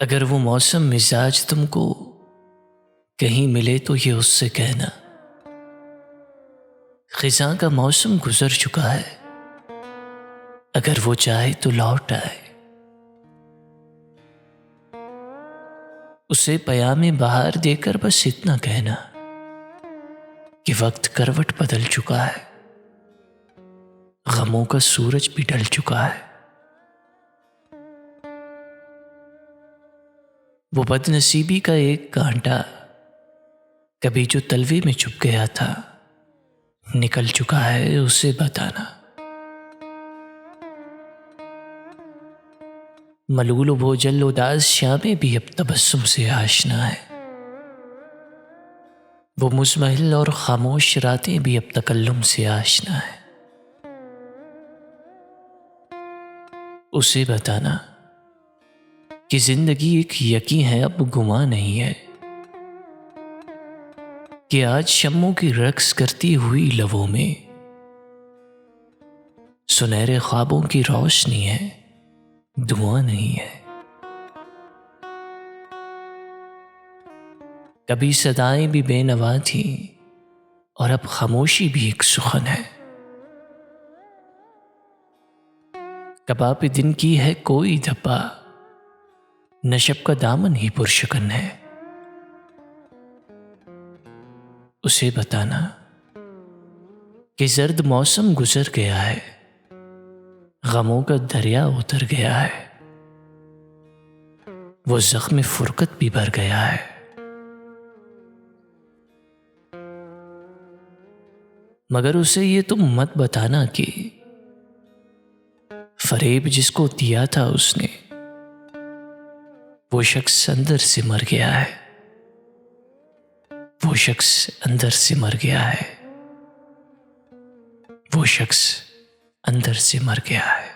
अगर वो मौसम मिजाज तुमको कहीं मिले तो ये उससे कहना, खिज़ां का मौसम गुजर चुका है, अगर वो चाहे तो लौट आए। उसे पयामे बहार देकर बस इतना कहना कि वक्त करवट बदल चुका है, गमों का सूरज भी ढल चुका है। वो बदनसीबी का एक कांटा कभी जो तलवे में छुप गया था, निकल चुका है, उसे बताना। मलूल भोजल उदास शामें भी अब तबस्सुम से आशना है। वो मुज़महिल और खामोश रातें भी अब तकल्लुम से आशना है। उसे बताना कि जिंदगी एक यकीन है, अब गुमा नहीं है, कि आज शम्मों की रक्स करती हुई लबों में सुनहरे ख्वाबों की रोशनी है, धुआं नहीं है। कभी सदाएं भी बेनवा थी और अब खामोशी भी एक सुखन है। कबाब दिन की है कोई धब्बा, नशब का दामन ही पुरशकन है। उसे बताना कि जर्द मौसम गुजर गया है, गमों का दरिया उतर गया है, वो जख्म फुरकत भी भर गया है। मगर उसे ये तुम मत बताना कि फरेब जिसको दिया था उसने, वो शख्स अंदर से मर गया है, वो शख्स अंदर से मर गया है, वो शख्स अंदर से मर गया है।